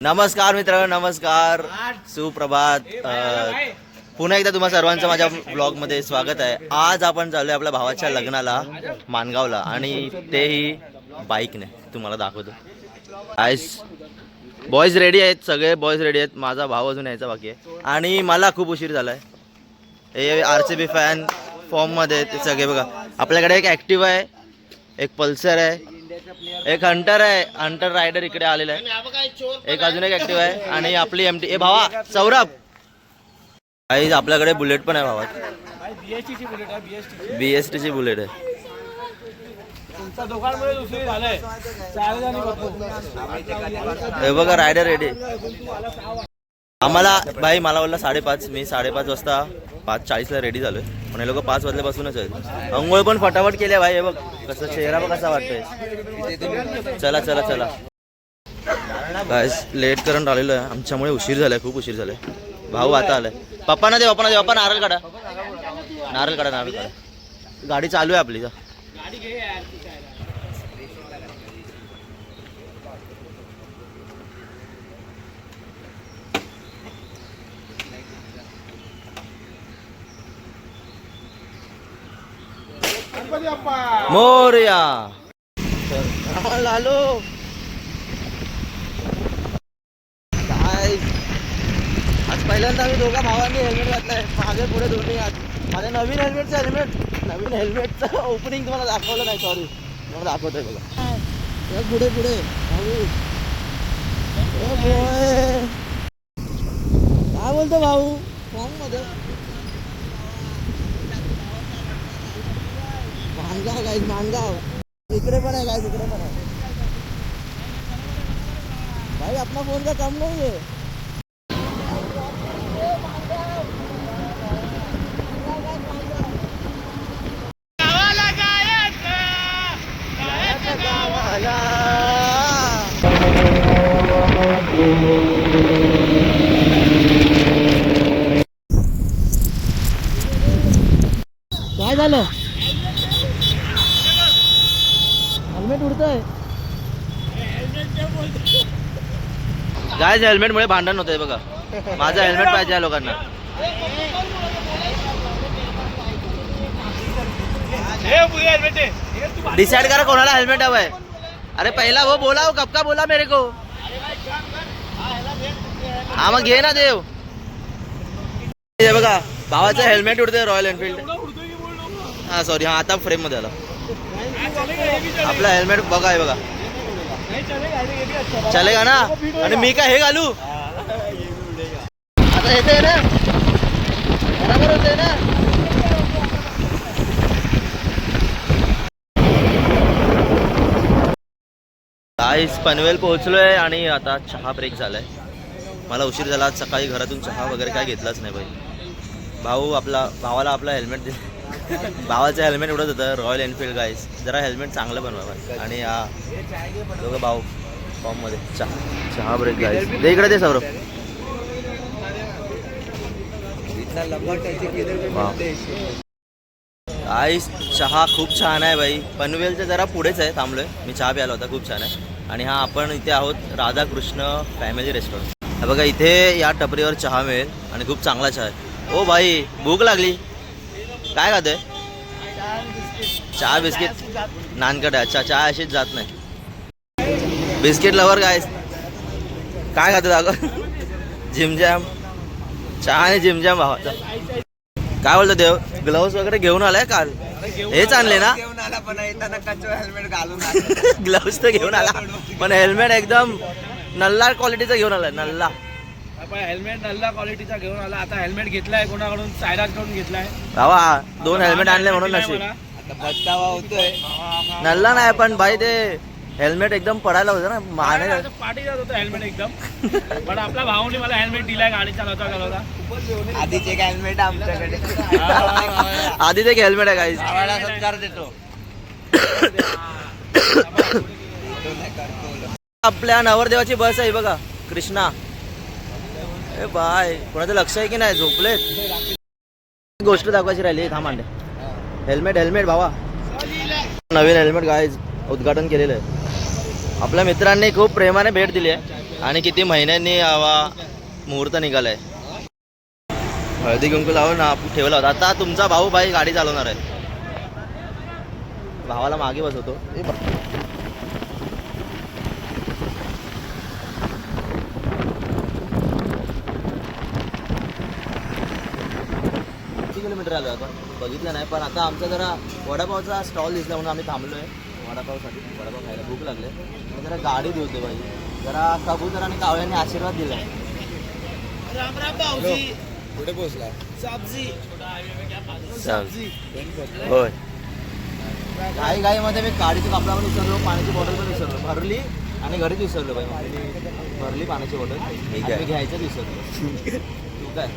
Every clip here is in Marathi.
नमस्कार मित्रांनो, नमस्कार, सुप्रभात. पुन्हा एकदा तुम्हा सर्वांचं माझ्या ब्लॉगमध्ये स्वागत आहे. आज आपण चाललोय आपल्या भावाच्या लग्नाला मानगावला आणि तेही बाईकने. तुम्हाला दाखवतो. बॉयज रेडी आहेत, सगळे बॉयज रेडी आहेत. माझा भाव अजून यायचा बाकी आहे आणि मला खूप उशीर झालाय. हे RCB फॅन फॉर्ममध्ये ते सगळे बघा. आपल्याकडे एक ॲक्टिवा आहे, एक पल्सर आहे, एक हंटर आहे, हंटर रायडर इकडे आलेला आहे, एक अजून एक ॲक्टिव्ह आहे आणि आपली MT. ए भावा सौरभ, काही आपल्याकडे बुलेट पण आहे भावा. BST बुलेट आहे. हे बघा रायडर रेडी. आम्हाला भाई मला बोलला 5:30. मी 5:30 वाजता 5:40ला रेडी झालोय. पण हे लोक 5 वाजल्यापासूनच आहेत. अंघोळ पण फटाफट केल्या भाई. हे बघ कसं चेहरा बघ कसा वाटतोय. चला चला चला गाइस, लेट करून आलेलो आहे. आमच्यामुळे उशीर झालाय, खूप उशीर झालाय. भाऊ आता आलाय. पप्पांना दे, पप्पा नारळ काढा, नारळ काढा, नारळ काढा. गाडी चालू आहे आपली. मोरया लालो. काय आज पहिल्यांदा आम्ही दोघा भावांनी हेल्मेट घातलाय. मागे पुढे दोन्ही हात. माझ्या नवीन हेल्मेटचं ओपनिंग तुम्हाला दाखवलं नाही. सॉरी, मला दाखवतोय बघा. पुढे पुढे भाऊ. काय बोलतो भाऊ फॉर्म मध्ये. मानगाव गाईज, मानगाव. इकडे पण आहे गाईज, इकडे पण आहे भाई. अपना फोन का काम नाही आहे. काय झालं? Helmet उडतंय guys. हेल्मेट मुळे भांडण होतंय बघा. माझं हेल्मेट पाहिजे या लोकांना. डिसाइड करा कोणाला हेल्मेट हवंय. अरे पहिला वो बोला, वो कब का बोला मेरे को. हा मग घे ना देव. हे बघा भावाचं हेल्मेट उडतंय रॉयल एनफिल्ड. हा सॉरी, हा आता फ्रेम मध्ये आला. आपला हेल्मेट बघा, आहे बघा. चलेगा ना. आणि मी काय हे घालू आता. येते ना, बरोबर होते ना. गाईस पनवेल पोहोचलोय आणि आता चहा ब्रेक झालाय. मला उशीर झाला. आज सकाळी घरातून चहा वगैरे काय घेतलाच नाही भाई. भावाला आपला हेल्मेट दे. भावाचं हेल्मेट उडत होतं रॉयल एनफिल्ड. गाईस जरा हेल्मेट चांगलं बनवा. आणि हा दोघं भाऊ फॉर्म मध्ये. चहा ब्रेक गाईस. दे इकडे दे सौरभ. गाईस चहा खूप छान आहे भाई. पनवेलचं जरा पुढेच आहे, थांबलोय मी. चहा प्यायला होता, खूप छान आहे. आणि हा आपण इथे आहोत राधाकृष्ण फॅमिली रेस्टॉरंट. हा बघा, इथे या टपरीवर चहा मिळेल आणि खूप चांगला चहा आहे. ओ भाई भूक लागली. काय खातोय? चहा बिस्किट नानकट आहे. अच्छा, चहा अशीच जात नाही. बिस्किट लवर गाईस. काय खातो दाखव. जिमजॅम चहा आणि जिमजॅम भावाचा. काय बोलतो देव? ग्लव्स वगैरे घेऊन आलाय काल. हेच आणले ना. ग्लव्स तर घेऊन आला पण हेल्मेट एकदम नल्ला क्वालिटीचा घेऊन आलाय. नल्ला हेल्मेट नल्ला क्वालिटीचा घेऊन आला. आता हेल्मेट घेतलाय कोणाकडून, सायराज कडून घेतलाय भावा. 2 हेल्मेट आणले म्हणून नशीब. होतोय नल्ला नाही पण भाई, ते हेल्मेट एकदम पडायला होतं ना. माने पाठी जात होतं हेल्मेट एकदम. पण आपला भाऊने मला हेल्मेट दिलाय गाडी चालवता. आधीचे एक हेल्मेट आमच्याकडे. आधीच एक हेल्मेट आहे गाईस. सत्कार देतो. आपल्या नवरदेवाची बस आहे बघा, कृष्णा. ए बाय, कोणाचं लक्ष आहे की नाही? झोपलेत. गोष्ट दाखवायची राहिली. थांब आणले हेल्मेट भावा. नवीन हेल्मेट गाईज उद्घाटन केलेलं आहे. आपल्या मित्रांनी खूप प्रेमाने भेट दिली आहे. आणि किती महिन्यांनी हवा मुहूर्त निघालाय. हळदी कुंकू लावून ठेवला होता. आता तुमचा भाऊ बाई गाडी चालवणार आहे. भावाला मागे बसवतो. किती किलोमीटर आलो आपण बघितलं नाही, पण आता आमचा जरा वडापावचा स्टॉल दिसला म्हणून आम्ही थांबलोय वडापावसाठी. वडापाव खायला भूक लागले. जरा गाडी धुवते बाई. जरा कबूतर आणि कावळ्यांनी आशीर्वाद दिलाय. राम राम भाऊजी. कुठे पोहोचला? सब्जी. होय. घाईमध्ये मी गाडीच्या कापडा पण विसरलो, पाण्याची बॉटल पण विसरलो. भरली आणि घरीच विसरलो बाई. भरली पाण्याची बॉटल. मी घ्यायचं विसरलो. तू काय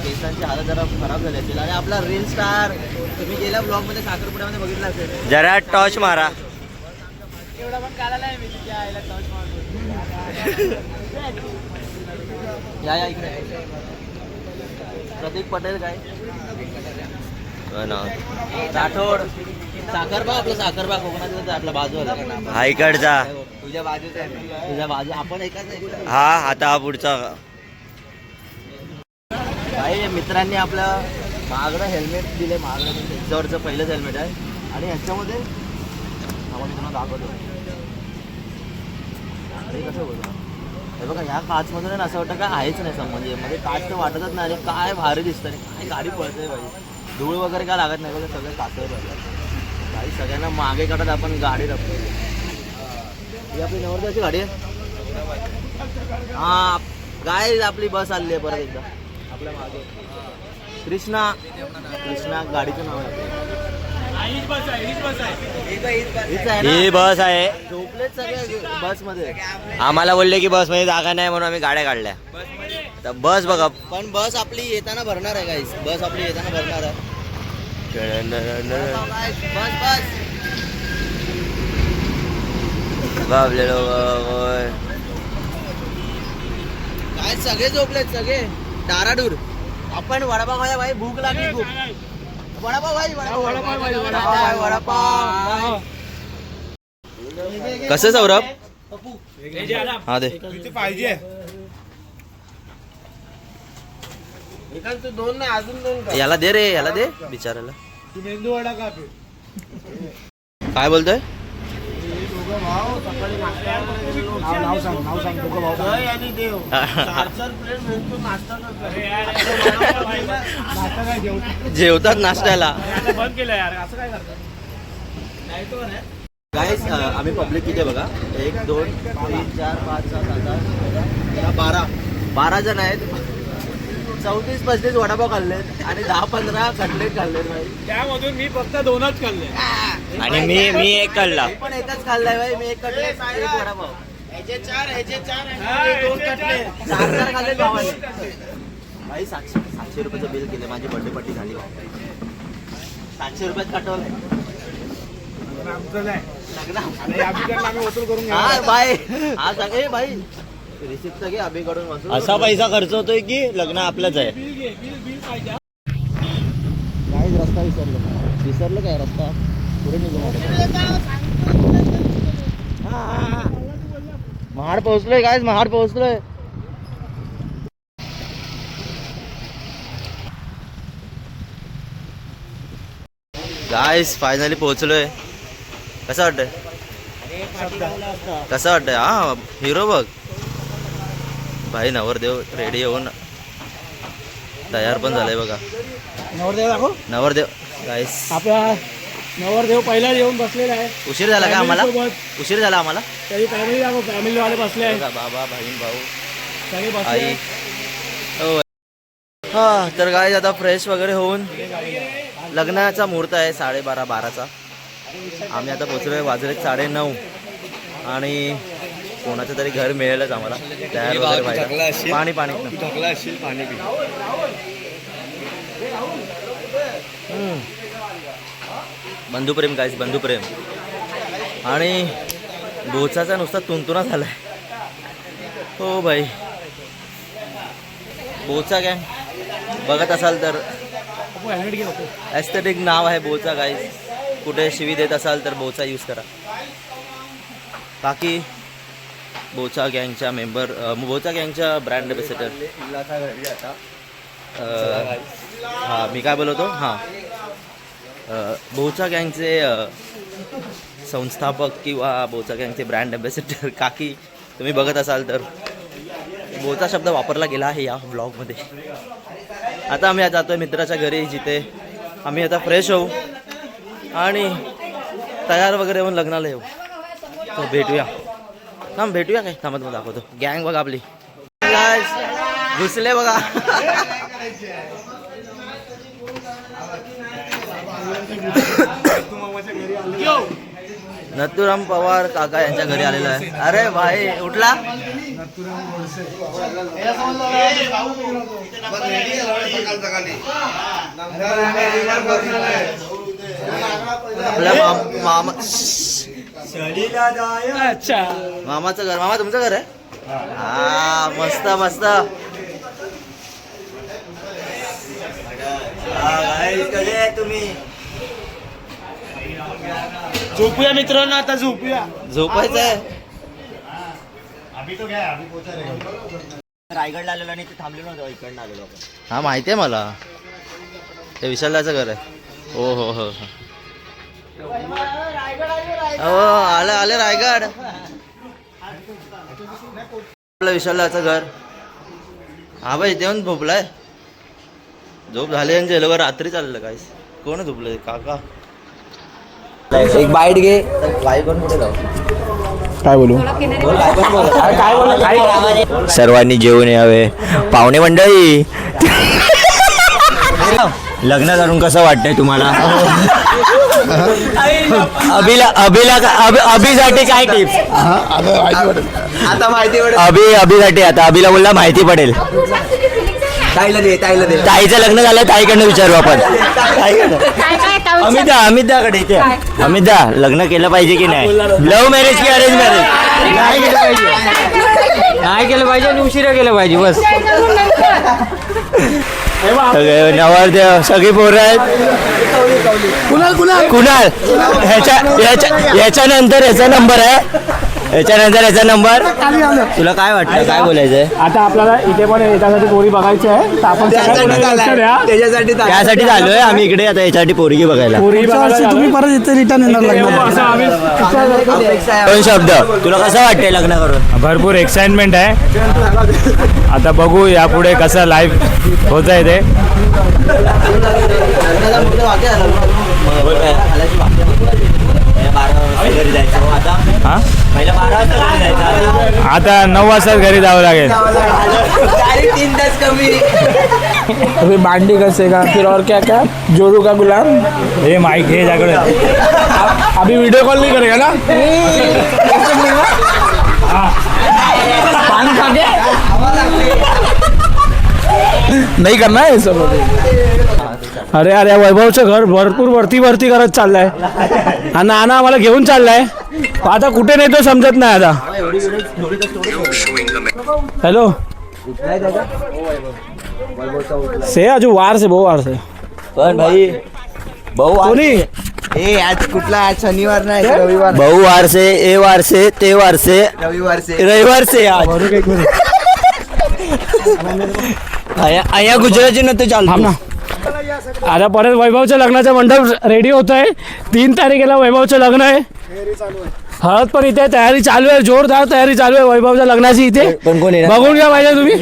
केसांची हालत जरा खराब झाली असेल. आणि आपला रील स्टार तुम्ही गेल्या ब्लॉगमध्ये साखरपुड्यामध्ये बघितला असेल. जरा टॉर्च मारा. एवढा पण काढायला आहे मी तिच्या आईला टॉर्च मारतो. या इकडे. प्रतीक पटेल काय राठोड. साखरबा आपला साखरबा कोकणात आपला बाजू होता. हा इकडचा. तुझ्या बाजूचा आहे. तुझ्या बाजू आपण एकाच आहे. हा आता पुढचा. काही मित्रांनी आपलं महागडं हेल्मेट दिले. महागडं म्हणजे ह्याच्यावरचं पहिलंच हेल्मेट आहे. आणि ह्याच्यामध्ये आपण तुम्हाला दाखवतो. आणि कसं बोलतो हे बघा, ह्या काचमधून असं वाटतं काय आहेच नाही म्हणजे मध्ये काच तर वाटतच नाही. आणि काय भारी दिसतं आणि काय गाडी पळते बाई. धूळ वगैरे काय लागत नाही बघा, सगळं काचवर पडलं. काही सगळ्यांना मागे काढत आपण गाडी रपतो. ही आपली नवरदेवाची गाडी आहे. हा काय आपली बस आली आहे परत एकदा आपल्या मागे. कृष्णा. कृष्णा गाडीचं नाव आहे. हीच बस आहे. हीच आहे ही ना. बस आहे. झोपलेच सगळे बस मध्ये. आम्हाला बोलले की बस मध्ये जागा नाही म्हणून आम्ही गाड्या काढल्या. तर बस बघा. पण बस आपली येताना भरणार आहे गाईस. बस आपली येताना भरणार आहे. बस बस बाबलेलो काय सगळे झोपलेत सगळे डाराडूर. आपण वडापाव खाया भाई. भूक लागली खूप. वडापाव भाई. वडापाव वडापाव. कसं सौरभ हा दे पाहिजे. दोन नाही अजून दोन. याला दे रे. याला दे बिचाराला. तू मेंदू वडा का काय बोलतोय. जेवतात नाश्त्याला. बंद केलं यार. असं काय करतात. गाईस आम्ही पब्लिक किती आहे बघा. 1 2 3 4 5 6 7 12 जण आहेत. 34-35 वडापाव खाल्लेत आणि 10-15 कटलेट खाल्लेत भाई. त्यामधून मी फक्त 2च खाल्ले. आणि मी एक काढला. मी पण एकच खाल्लाय भाई. मी एक कटलेट एक वडापाव. ह्याचे चार 2 कटले. 4 खाल्ले भावाने. भाई 700 रुपयाचं बिल केलं. माझी बर्थडे पार्टी झाली. 700 रुपयात कटवलंय. आमचं नाही. आम्ही वसूल करून हा बाय. हा सगळे भाई रिसिप्ट घे अभिकडून वसूल. असा पैसा खर्च होतोय की लग्न आपलंच आहे. बिल पाहिजे. काय रस्ता विसरलं काय रस्ता पुढे निघून. महाड पोहोचलोय काय. महाड पोहोचलोय. गाईस फायनली पोहोचलोय. कसं वाटतंय. कसं वाटतंय. हा हिरो बघ भाई. नवरदेव रेडी होऊन तयार पण झालाय बघा. नवरदेव दाखव. नवरदेव गाईस. आपला नवरदेव पहिला येऊन बसलेला आहे. उशीर झाला का आम्हाला. उशीर झाला आम्हाला. तरी फॅमिली दाखव. फॅमिली वाले बसले आहे. बघा, बाबा बहीण भाऊ सगळे बसले आई. आहे. हो हा. तर गाईस आता फ्रेश वगैरे होऊन लग्नाचा मुहूर्त आहे 12:30-12चा. आम्ही आता पोचलोय. वाजले 9:30 आणि कोणाचं तरी घर मिळेलच आम्हाला. तयार वगैरे व्हायला. पाणी पाणी बंधुप्रेम गाईस. बंधुप्रेम. आणि बोचाचा नुसता तुंतुना झालाय. हो भाई. बोचा गँग बघत असाल तर ॲस्थेटिक नाव आहे बोचा गाईस. कुठे शिवी देत असाल तर बोचा यूज करा. बाकी बोचा गँगच्या मेंबर बोचा गँगच्या ब्रँड ॲम्बॅसेडर. हां मी काय बोलतो हां बोचा गँगचे संस्थापक किंवा बोचा गँगचे ब्रँड ॲम्बॅसेडर काकी तुम्ही बघत असाल तर बोचा शब्द वापरला गेला आहे या ब्लॉगमध्ये. आता आम्ही आज जातो आहे मित्राच्या घरी, जिथे आम्ही आता फ्रेश होऊ आणि तयार वगैरे होऊन लग्नाला येऊ. तर भेटूया भेटूया काय थांबत मग दाखवतो. गँग बघा आपली घुसले बघा. नथुराम पवार काका यांच्या घरी आलेला आहे. अरे भाई उठला. आपल्या मामा अच्छा मामाचं घर. मामा तुमचं घर आहे. हा मस्त मस्त. कसे आहे तुम्ही. झोपूया मित्रांनो, आता झोपूया. झोपायचं आहे. रायगडला आलेलो आणि ते थांबलेलो नव्हतो, इकडनं आलेलो आपण. हा माहिती आहे मला. ते विशालदाचं घर आहे. हो हो हो हो आलं आलं रायगड. आपलं विशालदाचं घर. हा बाई इथे येऊन झोपलाय. झोप झाले यांचे लोक. रात्री चाललं काय. कोण झोपलंय काका. एक बाईट घे. वाई पण कुठे जाऊ. काय बोलू. सर्वांनी जेवून यावे. पाहुणे मंडळी, लग्न करून कसं वाटतंय तुम्हाला. अभिसाठी काय टिप्स. आता माहिती पडेल. अभिसाठी आता अभिला बोलला माहिती पडेल. ताईला दे ताईचं लग्न झालं, ताईकडनं विचारू आपण. अमितदाकडे इथे. अमितदा लग्न केलं पाहिजे की नाही. लव्ह मॅरेज की अरेंज मॅरेज. नाही केलं पाहिजे आणि उशिरा केलं पाहिजे बस. नवरदेव सगळी पोरं आहेत. कुणाल याच्यानंतर याचा नंबर आहे. याच्यानंतर याचा नंबर. तुला काय वाटतं, काय बोलायचंय. आता आपल्याला इथे पण याच्यासाठी पोरी बघायची आहे, तर आपण त्यासाठी झालोय आम्ही इकडे. आता याच्यासाठी पोरगी बघायला. तुम्ही परत इथे रिटर्न येणार. दोन शब्द. तुला कसं वाटतंय लग्न करून. भरपूर एक्साइटमेंट आहे. आता बघू यापुढे कसं लाईव्ह होत आहे ते. आता 9 वाजता घरी जावं लागेल. 3 तास कमी. अभी बांडी कसेगा फिर और क्या क्या जोड़ू का गुलाम. हे माइक हे जागड़. अभी वीडियो कॉल नहीं करेगा ना. पान खा के नहीं करना है सब. अरे अरे वैभवचं घर भरपूर वरती करत चाललंय. आणि आना आम्हाला घेऊन चाललाय. आता कुठे नेतो समजत नाही आता. हेलो से अजू वार से बहु वार से. पण भाई कोणी आज कुठला. आज शनिवार नाही रविवार. बहु वार से, ए वार से, ते वार से, रविवार से. आज अया गुजराती न ते चालतो ना. आता परत वैभवच्या लग्नाचा मंडप रेडी होत आहे. 3 तारखेला वैभवचं लग्न आहे. हळद पण इथे तयारी चालू आहे. जोरदार तयारी चालू आहे वैभवच्या लग्नाची इथे. बघून घ्या पाहिजे तुम्ही.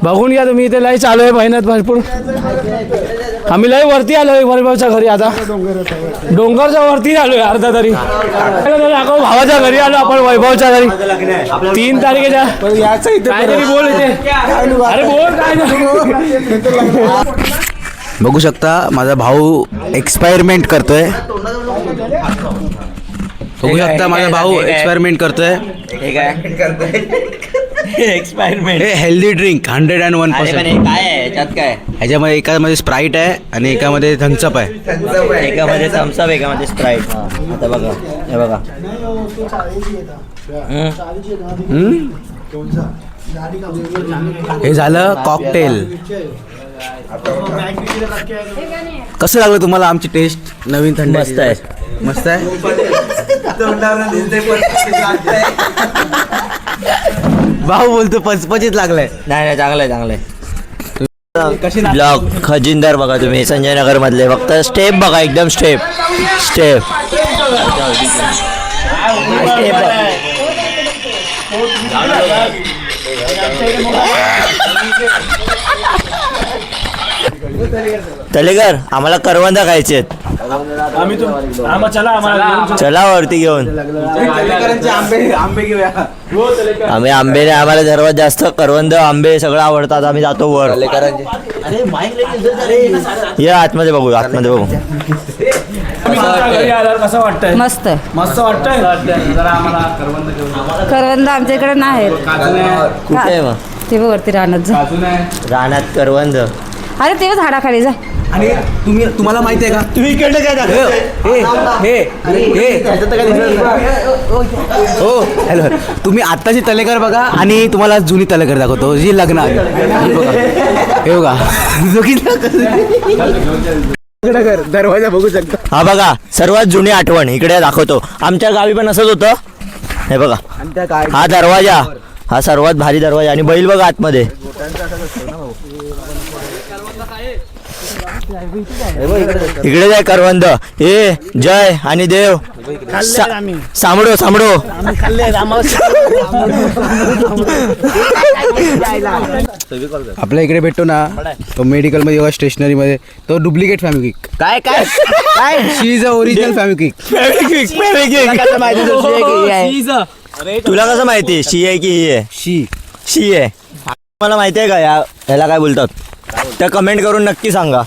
बघून घ्या तुम्ही इथे लई चालू आहे. मेहनत भरपूर. आम्ही लई वरती आलोय वैभवच्या घरी. आता डोंगरच्या वरती आलोय अर्धा तरी. भावाच्या घरी आलो आपण वैभवच्या घरी. 3 तारखेच्या काहीतरी बोल इथे. अरे बोल काय. बघू शकता माझा भाऊ एक्सपेरिमेंट करतोय. बघू शकता माझा भाऊ एक्सपेरिमेंट करतोय. एक्सपेरिमेंट. हे हेल्दी ड्रिंक 101%. काय आहे याच्यात. काय ह्याच्यामध्ये एकामध्ये स्प्राईट आहे आणि एकामध्ये थम्सअप आहे. एकामध्ये थम्सअप, एकामध्ये स्प्राईट. आता बघा हे बघा. हे झालं कॉकटेल. कसं लागलं तुम्हाला आमची टेस्ट. नवीन थंड मस्त आहे. मस्त आहे. भाऊ बोलतो पचपचीत लागलाय. नाही चांगलंय चांगलंय. ब्लॉग खजिनदार बघा तुम्ही संजय नगर मधले. फक्त स्टेप बघा एकदम स्टेप. तलेकर आम्हाला करवंद खायचे आहेत. चला वरती घेऊन. आम्ही आंबे आम्हाला सर्वात जास्त करवंद आंबे सगळं आवडतात. आम्ही जातो वर. या आतमध्ये बघू. कसं वाटतंय? मस्त मस्त वाटतंय. करवंद आमच्या इकडे नाही कुठे आहे मग? ते वरती राहणार जा. रानात करवंद. अरे तेव्हा झाडाखाली जा. आणि तुम्हाला माहिती आहे का? तुम्ही इकडे काय हो हॅलो, तुम्ही आत्ताची तलेकर बघा आणि तुम्हाला जुनी तलेकर दाखवतो जी लग्नात. हे बघा दरवाजा बघू शकता. हा बघा सर्वात जुनी आठवण इकडे दाखवतो. आमच्या गावी पण असंच होतं. हे बघा हा दरवाजा. हा सर्वात भारी दरवाजा. आणि बैल बघा आतमध्ये. इकडे जाय करवंद. ए जय आणि देव. सामडो आपल्या इकडे भेटतो ना तो मेडिकल मध्ये किंवा स्टेशनरी मध्ये तो डुप्लिकेट फॅमिक्विक. काय शी इज अ ओरिजिनल फॅमिक्विक. तुला कसं माहिती शी आहे की ही आहे? शी आहे. मला माहिती आहे का याला काय बोलतात? तर कमेंट करून नक्की सांगा.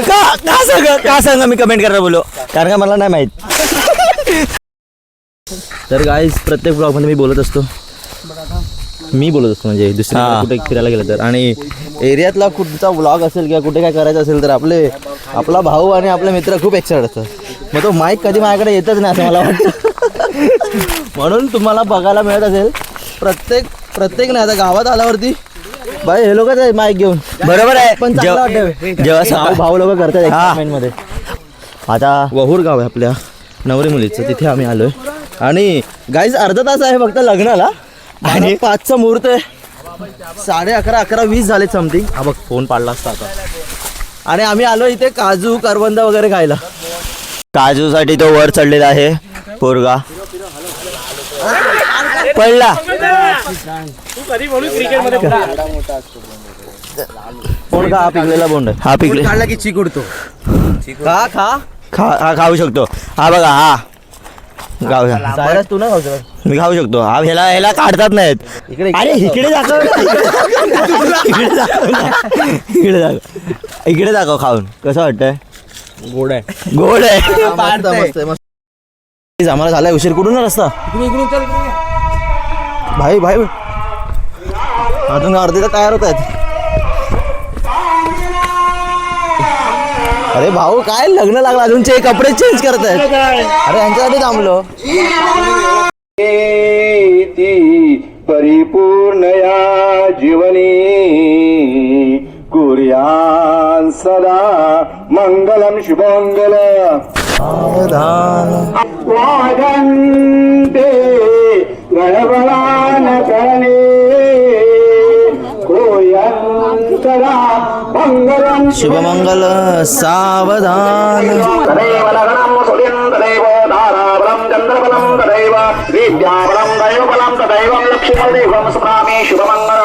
का सांगा मी कमेंट करायला बोलो, कारण का मला नाही माहित. तर गाईज प्रत्येक ब्लॉगमध्ये मी बोलत असतो म्हणजे दुसऱ्या कुठे फिरायला गेलं तर. आणि एरियातला कुठचा ब्लॉग असेल किंवा कुठे काय करायचं असेल तर आपला भाऊ आणि आपले मित्र खूप एक्साइटेड असतात. मग तो माईक कधी माझ्याकडे येतच नाही असं मला वाटतं. म्हणून तुम्हाला बघायला मिळत असेल प्रत्येक नाही आता गावात आल्यावरती बाई हे लोकच आहे माईक घेऊन. बरोबर आहे. पण जेव्हा भाऊ लोक करतात एक्साइटमेंट मध्ये. आता वहूर गाव आहे आपल्या नवरी मुलीचं, तिथे आम्ही आलोय. आणि गाईज अर्धा तास आहे फक्त लग्नाला आणि 5चा मुहूर्त आहे. 11:30 झाले समथिंग. हा बघ फोन पाडला असता आता. आणि आम्ही आलो इथे काजू करवंद वगैरे खायला. काजूसाठी तो वर चढलेला आहे पोरगा. पडला. कोण का? हा पिकलेला बोंड आहे. हा पिकले काढला की चिक उडतो. हा खाऊ शकतो. हा बघा हा गाव. सायरस तू ना खाऊ शकत. मी खाऊ शकतो. हा ह्याला काढतात नाहीत. अरे इकडे दाखव. इकडे दाखव खाऊन कसं वाटतंय. गोड आहे. मस्त आहे मस्त. आम्हाला झालाय उशीर. कुठून रस्ता भाई अजून अर्धे तर तयार होत आहेत. अरे भाऊ काय लग्न लागलं अजूनचे कपडे चेंज करत आहेत. अरे यांच्यासाठी थांबलो. परिपूर्ण या जीवनी कुर्यान् सदा मंगलम शुभमंगल. वाजन्ते गणगणान गणे कुर्यान् सदा मंगलम शुभमंगल सावधान. तदैव लग्नं सुदिं तदैव धाराबलं चन्द्रबलं तदैव विद्याबलं दैवबलं तदैवं लक्ष्मीदेवं स्मरामि शुभमङ्गलम्.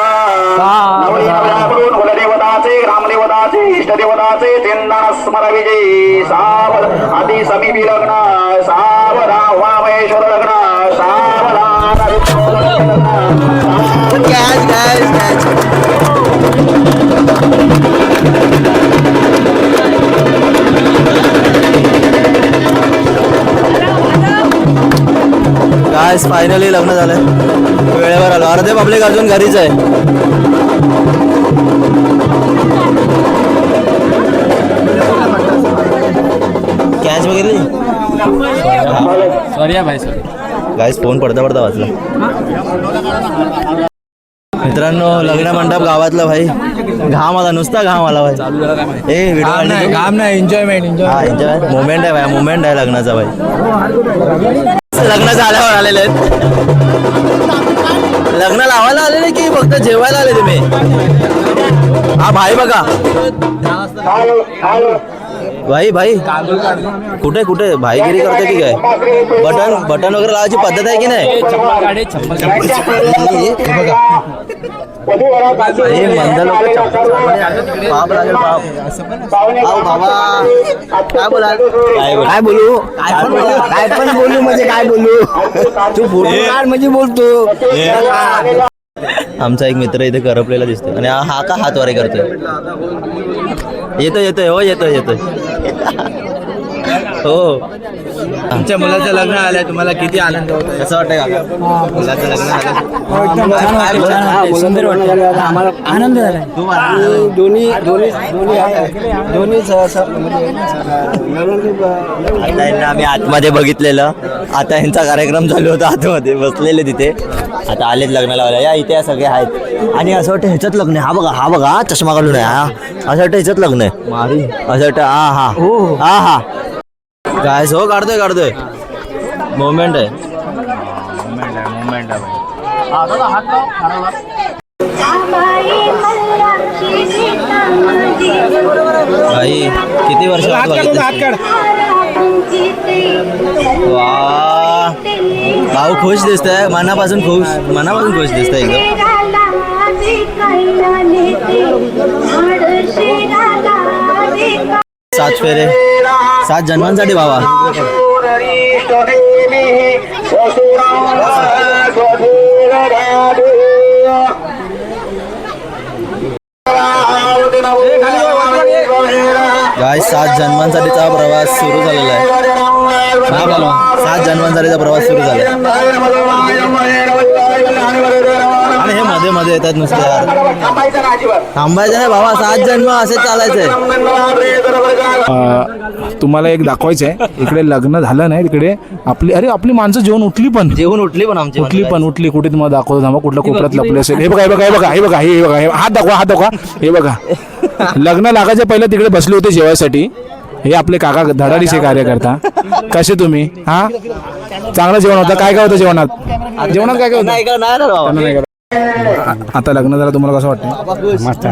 नवदेवताकुलं कुलदेवताचे ग्रामदेवताचे इष्टदेवताचे चिन्तनस्मर विजयी सावध अति समीपी लग्न सावधान उमामहेश्वर लग्न सावधान. गाइस फायनली लग्न झालंय. वेळेवर आलो. अर्धे पब्लिक अजून घरीच आहे. कॅच बघितली गाइस. फोन पडता वाचला. मित्रांनो लग्न मंडप गावातला भाई घाम आला नुसता घाम आला भाई. ए व्हिडिओ काम नाही एन्जॉयमेंट हा एन्जॉय मोमेंट आहे भाई मोमेंट आहे लग्नाचा भाई. लग्न झाल्यावर आलेले आहेत. लग्न लावायला आलेले की फक्त जेवायला आले तुम्ही. हा भाई बघा भाई भाई कुठे कुठे भाईगिरी करते की काय. बटन बटन वगैरे लावायची पद्धत आहे की नाही. हे मंद लोक पाप लागेल पाप. आहो बाबा काय बोला काय बोलू काय पण बोलू म्हणजे काय बोलू तू बोलणार म्हणजे बोलतो. आमचा एक मित्र इथे करपलेला दिसतोय आणि हा का हातवारे करतोय. येतोय येतोय हो येतोय येतोय हो. तुमच्या मुलाचं लग्न आलंय तुम्हाला किती आनंद होतो. कसं वाटतंय काका मुलाचं लग्न झालं. सुंदर वाटतं आम्हाला आनंद झाला. आता यांना आम्ही आतमध्ये बघितलेलं. आता यांचा कार्यक्रम चालू होता आतमध्ये बसलेले तिथे. आता आलेत लग्न लावायला. या इथे सगळे आहेत आणि असं वाटतं ह्याच्यात लग्न आहे. हा बघा चष्मा घालून आहे. हा असं वाटतं ह्याच्यात लग्न आहे. मारी असं वाटतं हा हा काय हो काढतोय मोमेंट आहे. भाई किती वर्ष वा भाऊ खुश दिसतंय. मनापासून खुश दिसतंय एकदम. 7 फेरे 7 जन्मांसाठी भावा. गाय 7 जन्मांसाठीचा प्रवास सुरू झालेला आहे. 7 जन्मांसाठीचा प्रवास सुरू झाला आणि हे मध्ये मध्ये येतात नुसते यार. थांबायचं नाही भावा. 7 जन्म असे चालायचंय. तुम्हाला एक दाखवायचं आहे. इकडे लग्न झालं नाही तिकडे आपली माणसं जेवण उठली पण आमची उठली कुठे तुम्हाला दाखवतो. थांबा कुठल्या कोपऱ्यात लपले असेल. हे बघा हात दाखवा हे बघा. लग्न लागायच्या पहिलं तिकडे बसले होते जेवायसाठी. हे आपले काका धडाडीचे कार्यकर्ता. कसे तुम्ही हा चांगलं जेवण होतं. काय होतं जेवणात काय होतं. आता लग्न झालं तुम्हाला कसं वाटतं. मस्त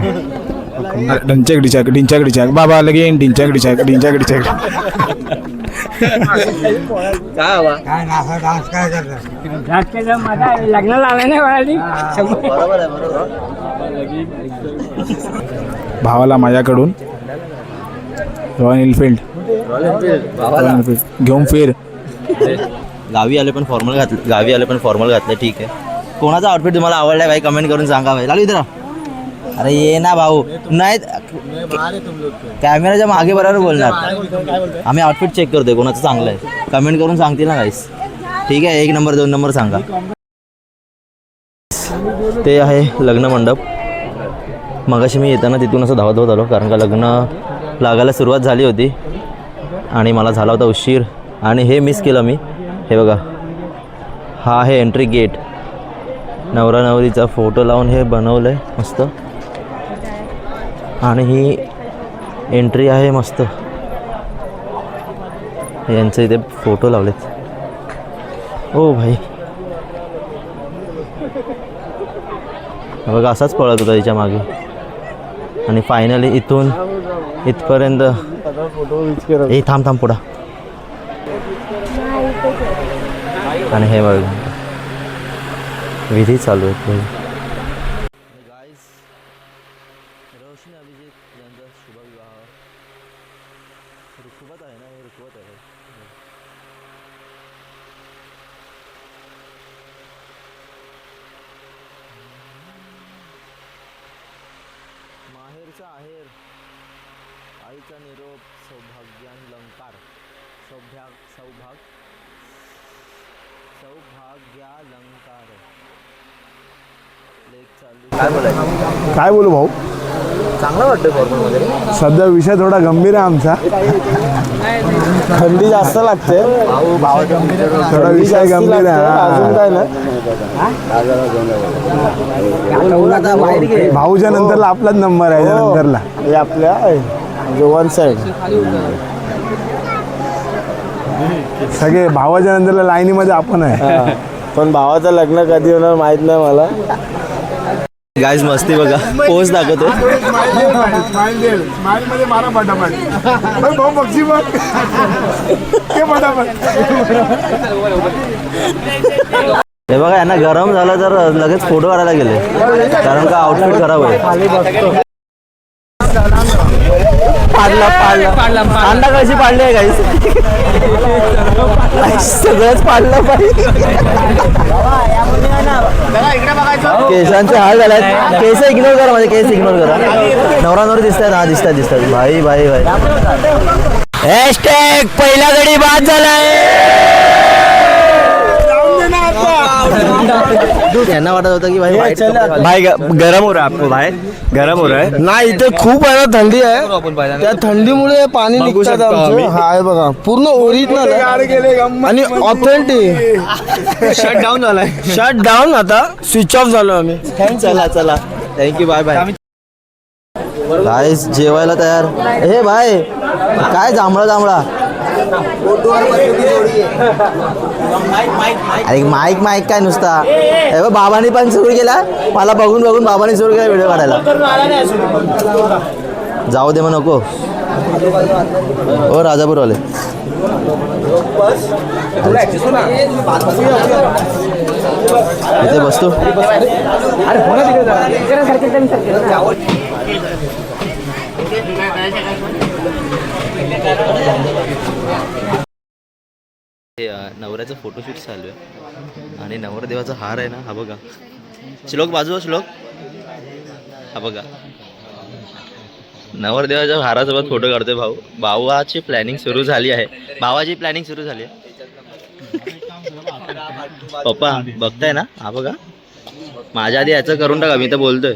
डिंचाक बाबा लगेन डिंचाक लग्न लावलं नाही. भावाला माझ्याकडून रॉयल एनफिल्ड घेऊन फिर. गावी आले पण फॉर्मल घातलं ठीक आहे. कोणाचा आउटफिट तुम्हाला आवडलाय भाई कमेंट करून सांगा भाई. लागली इथं. अरे ये ना भाऊ नाही कॅमेराच्या मागे बरोबर बोलणार. आम्ही आउटफिट चेक करतोय कोणाचं चांगलं आहे. कमेंट करून सांगतील ना गाईस. ठीक आहे 1 नंबर 2 नंबर सांगा. ते आहे लग्न मंडप. मगाशी मी येताना तिथून असं धावत आलो कारण का लग्न लागायला सुरुवात झाली होती आणि मला झाला होता उशीर आणि हे मिस केलं मी. हे बघा हा आहे एंट्री गेट. नवरा नवरीचा फोटो लावून हे बनवलं आहे मस्त आणि ही एंट्री आहे मस्त. यांचे इथे फोटो लावलेत. ओ भाई बघा असाच पळत होता तिच्या मागे आणि फायनली इथून इथपर्यंत. ए थांब पुढा. आणि हे बघा विधी चालू आहेत भाई. रोशनी अभिजित यांचा शुभविवाह रुखवत आहे ना. हे रुखवत आहे. माहेरचा आहेर आईचा निरोप सौभाग्यालंकार सौभाग्यालंकार. काय बोलू भाऊ. चांगलं वाटतं फॉर्मल वगैरे. सध्या विषय थोडा गंभीर आहे आमचा. थंडी जास्त लागते. थोडा विषय गंभीर आहे. अजून काय ना भाऊच्या नंतरला आपलाच नंबर आहे नंतरला हे आपल्या वन साईड सगळे भावाच्या नंतरला लाईनीमध्ये आपण आहे पण भावाचं लग्न कधी होणार माहित नाही मला गाईज मस्ती बघा पोस्ट दाखवतो हे बघा यांना गरम झालं तर लगेच फोटो काढायला गेले कारण का आउटफिट खराब आहे पाडला अंडा कशी पाडली आहे गाईस सगळंच पाडलं पाहिजे केसांचे हाल झालाय केस इग्नोर करा माझे केस इग्नोर करा नवरा नवरी दिसतात हा दिसतात भाई भाई भाई हॅशटॅग पहिला गडी बाद झालाय यांना वाटत होतं की भाई भाई गरम हो रहा है आपको भाई गरम हो रहा है नाही इथे खूप आहे ना थंडी आहे त्या थंडीमुळे पाणी निघतात आमचं हाय बघा पूर्ण ओरिजिनल आणि ऑथेंटिक शट डाऊन झालाय शट डाऊन आता स्विच ऑफ झालो आम्ही चला चला थँक्यू बाय बाय गाईस जेवायला तयार हे भाई काय जांभळा अरे माईक काय नुसता हे बघ बाबांनी पण सुरू केला मला बघून बाबांनी सुरू केला व्हिडिओ काढायला जाऊ दे मग नको ओ राजापूरवाले इथे बसतो नवऱ्याचं फोटोशूट चालू आहे आणि नवरदेवाचा हार आहे ना हा बघा श्लोक बाजू श्लोक हा बघा नवरदेवाच्या हारासोबत फोटो काढतोय भावाची प्लॅनिंग सुरू झाली आहे पप्पा बघताय ना हा बघा माझ्या आधी याचं करून टाका मी तर बोलतोय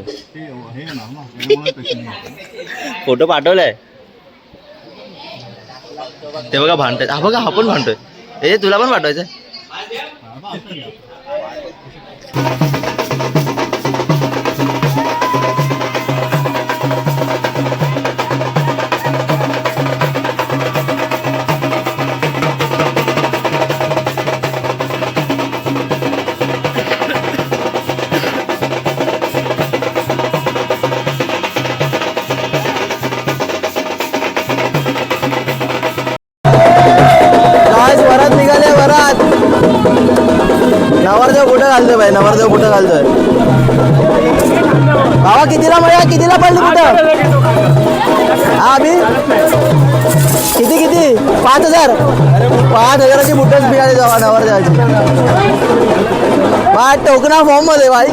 फोटो पाठवलाय ते बघा भांडताय हा बघा हा पण भांडतोय हे तुला पण पाठवायचं नवरदेव कुठं घालतोय भाई नवरदेव कुठं घालतोय बाबा कितीला पडली कुठं हा अभि किती 5,000ची बुटच मिळाली जावा नवरदेवाची बा टोकना फॉर्म मध्ये भाई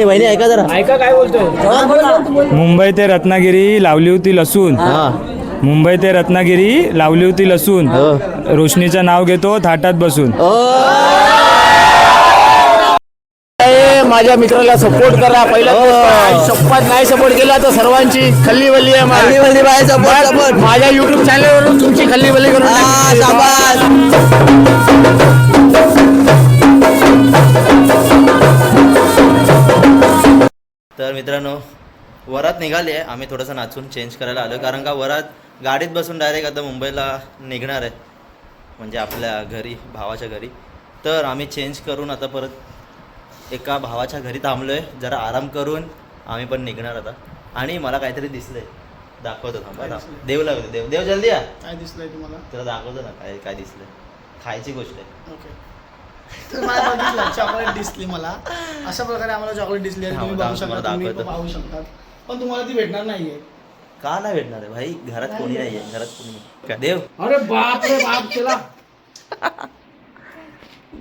वहिनी ऐका जरा काय बोलतोय मुंबई ते रत्नागिरी लावली होती लसूण रोशनीचं नाव घेतो थाटात बसून माझ्या मित्राला सपोर्ट करा पहिला शपथ नाही सपोर्ट केला तर सर्वांची खल्लीवल्ली आहे माझ्या युट्यूब चॅनलवरून तुमची खल्लीवल्ली करून तर मित्रांनो वरात निघाली आहे आम्ही थोडंसं नाचून चेंज करायला आलो कारण का वरात गाडीत बसून डायरेक्ट आता मुंबईला निघणार आहे म्हणजे आपल्या घरी भावाच्या घरी तर आम्ही चेंज करून आता परत एका भावाच्या घरी थांबलो आहे जरा आराम करून आम्ही पण निघणार आता आणि मला काहीतरी दिसलंय दाखवतो थांबा देव लागतो देव जल्दी या काय दिसलंय तुम्हाला तुला दाखवतो ना काय दिसलंय खायची गोष्ट आहे ओके चॉकलेट दिसली मला. अशा प्रकारे आम्हाला चॉकलेट दिसली आणि तुम्ही बघू शकता, तुम्ही पण पाहू शकता. पण तुम्हाला ती भेटणार नाहीये. का नाही भेटणार आहे भाई? घरात कोणी नाहीये, घरात कोणी नाही. का देव? अरे बाप रे बाप, चला.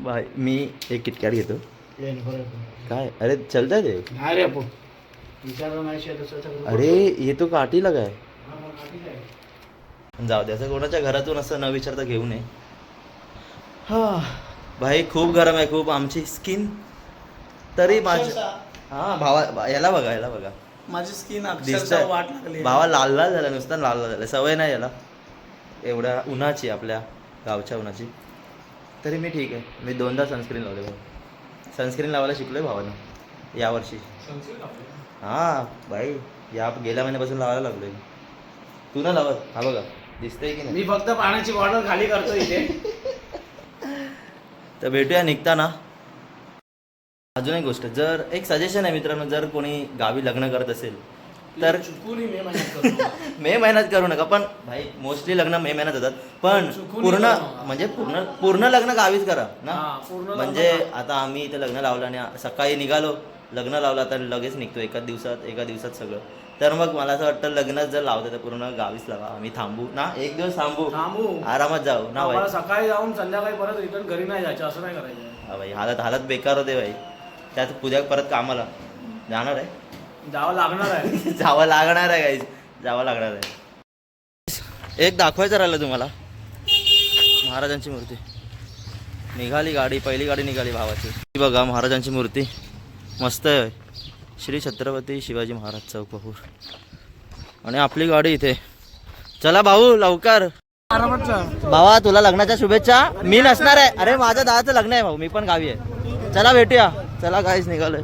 भाई मी एक किटकॅट घेतो. काय? अरे चलता देव. नाही रे आपण विचारलं नाही. अरे ये तो काठी लगाय. जाऊ दे, असं कोणाच्या घरातून असं न विचारता घेऊ नये. हा भाई खूप गरम आहे, खूप. आमची स्किन तरी भावा याला बघा माझी स्किन दिसतंय. अक्षरशः वाट लागली. भावा लाल लाल झाला, नुसता लाल लाल झाला. सवय नाही याला एवढ्या उन्हाची, आपल्या गावच्या उन्हाची. तरी मी ठीक आहे. मी 2दा सनस्क्रीन लावले भाऊ. सनस्क्रीन लावायला शिकलोय भावानं यावर्षी. हां भाई, गेल्या महिन्यापासून लावायला लागलोय. तू ना लावत? हा बघा दिसतंय की नाही? मी फक्त पाण्याची बॉटल खाली करतो इथे. तर भेटूया निघताना. अजून एक गोष्ट, जर एक सजेशन आहे मित्रांनो, जर कोणी गावी लग्न करत असेल तर मे महिन्यात करू नका. पण भाई मोस्टली लग्न मे महिन्यात होतात, पण पूर्ण लग्न गावीच करा ना. म्हणजे आता आम्ही इथे लग्न लावलं आणि सकाळी निघालो, लग्न लावलं, आता लगेच निघतो एका दिवसात सगळं. तर मग मला असं वाटतं लग्न जर लावतं तर पूर्ण गावीच लावा. आम्ही थांबू ना, एक दिवस थांबू, आरामात जाऊ ना भाई. सकाळी जाऊन संध्याकाळी परत रिटर्न घरी नाही जायचं, असं नाही करायचं. हा भाई, हालत बेकार होते भाई. त्यात उद्या परत कामाला जाणार आहे. जावं लागणार आहे. जावं लागणार आहे. एक दाखवायचं राहिलं तुम्हाला, महाराजांची मूर्ती निघाली. पहिली गाडी निघाली भावाची. बघा महाराजांची मूर्ती मस्त आहे. श्री छत्रपती शिवाजी महाराज चौक पहूर. आणि आपली गाडी इथे. चला भाऊ लवकर. भावा तुला लग्नाच्या शुभेच्छा. मी नसणार आहे. अरे माझ्या दादाचं लग्न आहे भाऊ, मी पण गावी आहे. चला भेटूया. चला काहीच निघालोय.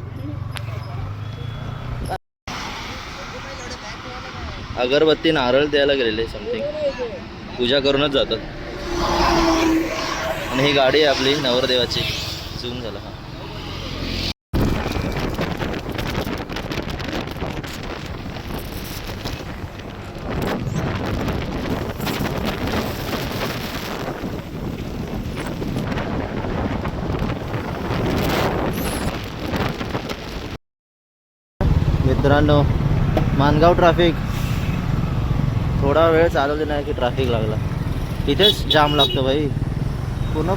अगरबत्ती नारळ द्यायला गेलेले समथिंग, पूजा करूनच जातात. आणि ही गाडी आहे आपली नवरदेवाची. झूम झाला. हा मित्रांनो, मानगाव ट्रॅफिक. थोडा वेळ चालवली नाही की ट्रॅफिक लागला. इथेच जाम लागतो भाई. पूर्ण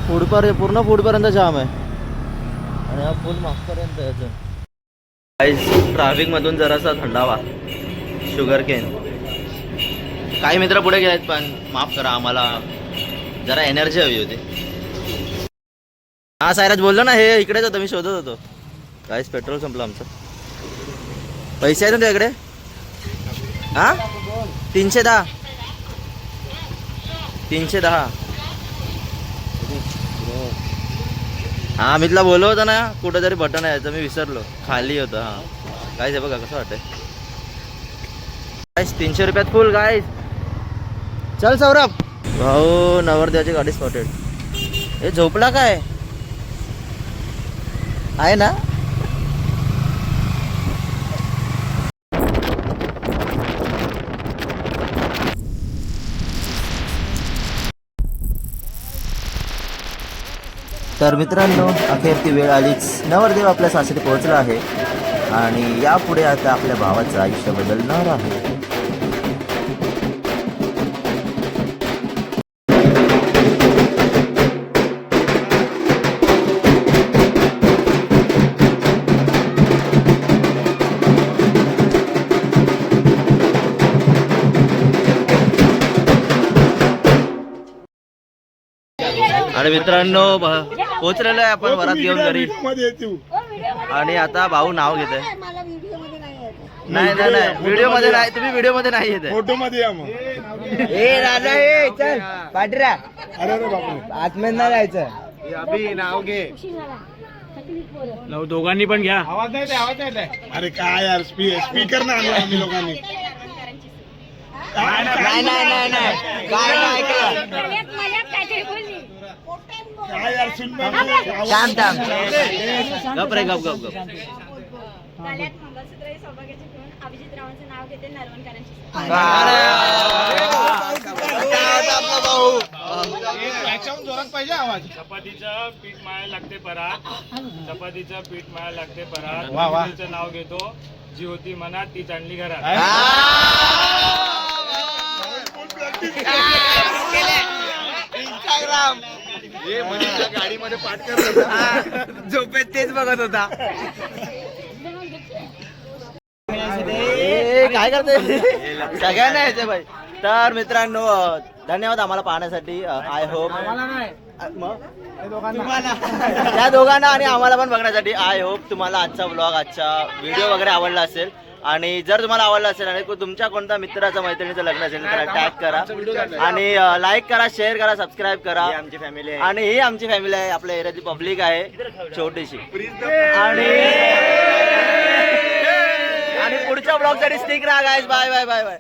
फूडपर्यंत जाम आहे. आणि हा फूल मागपर्यंत यायचं. ट्रॅफिकमधून जरासा थंडावा. Sugar cane. काही मित्र पुढे गेलेत, पण माफ करा, आम्हाला जरा एनर्जी हवी होती. हा सायराज बोललो ना, हे इकडेच होतं, मी शोधत होतो. काहीच पेट्रोल संपलं आमचं. पैसे आहेत ना तुझ्याकडे? हा 310. हा मी तुला बोललो होतं ना, कुठं तरी बटन आहे याचं, मी विसरलो, खाली होतं. हा काय आहे बघा कसं वाटतंय. गाईस 300 रुपयात फुल गाईस. चल सौरभ भाऊ, नवरदेवाची गाडी स्पॉटेड. हे झोपला काय आहे ना? तर मित्रांनो, अखेर ती वेळ आलीच. नवरदेव आपल्या सासरी पोहोचला आहे आणि यापुढे आता आपल्या भावाचं आयुष्य बदलणार आहे. आणि मित्रांनो, पोहोचलेलो आहे आपण वरात घेऊन घरी. आणि आता भाऊ नाव घेत आहे. नाही व्हिडिओ मध्ये नाही. तुम्ही व्हिडिओ मध्ये नाही येत. फोटो मध्ये या मग. चल पाटरा. आतमध्ये नाही जायचं. अभि नाव घे. दोघांनी पण घ्या. आवाज नाही. अरे काय यार, स्पीकर ना आणला आम्ही लोकांनी. नाही गप रे गप. गळ्यात मंगळसूत्र हे सौभाग्याचे घेऊन अभिजित रावांचं नाव घेते नरवणकरांची चपातीचं पीठ माया लागते परात चपातीचं पीठ माया लागते परात तिचं नाव घेतो जी होती मनात ती चांगली घरात गाडीमध्ये पाठ करत होता झोपेत तेच बघत होता. काय करते सगळ्यांना यायचे भाई. तर मित्रांनो धन्यवाद आम्हाला पाहण्यासाठी. आय होप त्या दोघांना आणि आम्हाला पण बघण्यासाठी. आय होप तुम्हाला आजचा ब्लॉग आजचा व्हिडिओ वगैरे आवडला असेल. आणि जर तुम्हाला आवडला असेल आणि तुमच्या कोणत्या मित्राचं मैत्रिणीचं लग्न असेल तर टॅग करा आणि लाईक करा, शेअर करा, सबस्क्राईब करा. आमची फॅमिली आहे आणि ही आमची फॅमिली आहे. आपल्या एरियाची पब्लिक आहे छोटीशी. आणि पुढच्या ब्लॉग साठी स्टिक राहा guys. Bye bye bye bye.